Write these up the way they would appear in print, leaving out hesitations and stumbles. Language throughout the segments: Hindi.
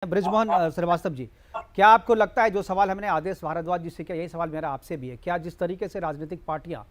ब्रिजमोहन श्रीवास्तव जी, क्या आपको लगता है जो सवाल हमने आदेश भारद्वाज जी से किया, यही सवाल मेरा आपसे भी है, क्या जिस तरीके से राजनीतिक पार्टियां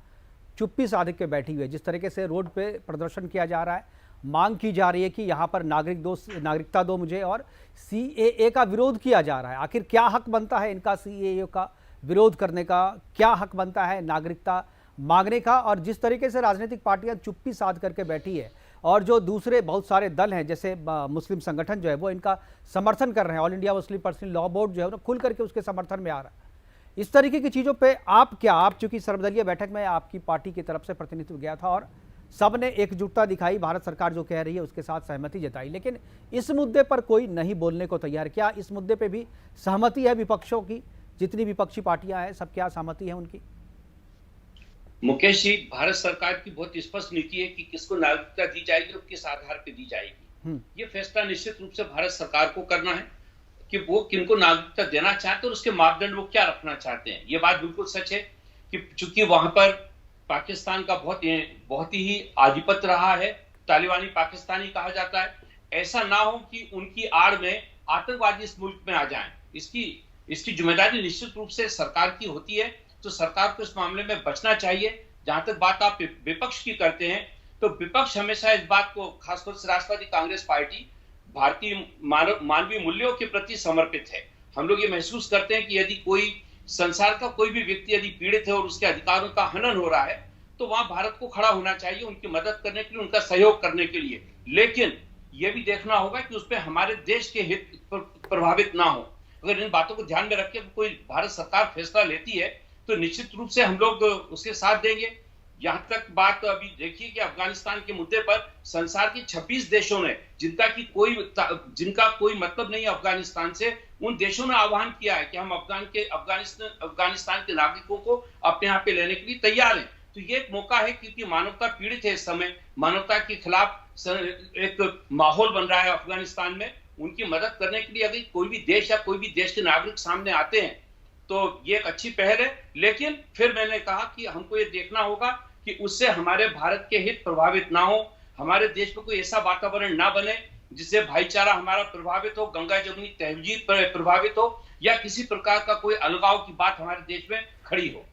चुप्पी साध के बैठी हुई है, जिस तरीके से रोड पे प्रदर्शन किया जा रहा है, मांग की जा रही है कि यहाँ पर नागरिकता दो मुझे और सीएए का विरोध किया जा रहा है, आखिर क्या हक बनता है इनका सीएए का विरोध करने का? क्या हक बनता है नागरिकता मांगने का? और जिस तरीके से राजनीतिक पार्टियां चुप्पी साध करके बैठी है और जो दूसरे बहुत सारे दल हैं जैसे मुस्लिम संगठन जो है वो इनका समर्थन कर रहे हैं, all India Muslim personal law board जो है वो खुल करके उसके समर्थन में आ रहा है, इस तरीके की चीज़ों पे आप चूंकि सर्वदलीय बैठक में आपकी पार्टी की तरफ से प्रतिनिधित्व गया था और सब ने एकजुटता दिखाई, भारत सरकार जो कह रही है उसके साथ सहमति जताई, लेकिन इस मुद्दे पर कोई नहीं बोलने को तैयार। क्या इस मुद्दे पे भी सहमति है विपक्षों की? जितनी विपक्षी पार्टियां हैं सब क्या सहमति है उनकी? मुकेश जी, भारत सरकार की बहुत स्पष्ट नीति है कि किसको नागरिकता दी जाएगी और किस आधार पर दी जाएगी। ये फैसला निश्चित रूप से भारत सरकार को करना है कि वो किनको नागरिकता देना चाहते हैं और उसके मापदंड वो क्या रखना चाहते हैं। ये बात बिल्कुल सच है कि चूंकि वहां पर पाकिस्तान का बहुत ही आधिपत्य रहा है, तालिबानी पाकिस्तानी कहा जाता है, ऐसा ना हो कि उनकी आड़ में आतंकवादी इस मुल्क में आ जाएं। इसकी जिम्मेदारी निश्चित रूप से सरकार की होती है, तो सरकार को इस मामले में बचना चाहिए। जहां तक बात आप विपक्ष की करते हैं, तो विपक्ष हमेशा इस बात को, खासतौर से राष्ट्रवादी कांग्रेस पार्टी भारतीय मानवीय मूल्यों के प्रति समर्पित है। हम लोग ये महसूस करते हैं कि यदि कोई संसार का कोई भी व्यक्ति यदि पीड़ित है और उसके अधिकारों का हनन हो रहा है, तो वहां भारत को खड़ा होना चाहिए, उनकी मदद करने के लिए, उनका सहयोग करने के लिए। लेकिन यह भी देखना होगा कि उसपे हमारे देश के हित प्रभावित ना हो। अगर इन बातों को ध्यान में रख के कोई भारत सरकार फैसला लेती है तो निश्चित रूप से हम लोग उसके साथ देंगे। यहां तक बात अभी देखिए कि अफगानिस्तान के मुद्दे पर संसार के 26 देशों ने, जिनका कोई मतलब नहीं है अफगानिस्तान से, उन देशों ने आह्वान किया है कि हम अफगानिस्तान के नागरिकों को अपने यहाँ पे लेने के लिए तैयार हैं। तो ये एक मौका है, क्योंकि मानवता पीड़ित है इस समय, मानवता के खिलाफ एक माहौल बन रहा है अफगानिस्तान में। उनकी मदद करने के लिए अगर कोई भी देश या कोई भी देश के नागरिक सामने आते हैं तो ये एक अच्छी पहल है। लेकिन फिर मैंने कहा कि हमको ये देखना होगा कि उससे हमारे भारत के हित प्रभावित ना हो, हमारे देश में कोई ऐसा वातावरण ना बने जिससे भाईचारा हमारा प्रभावित हो, गंगा जमुनी तहजीब प्रभावित हो, या किसी प्रकार का कोई अलगाव की बात हमारे देश में खड़ी हो।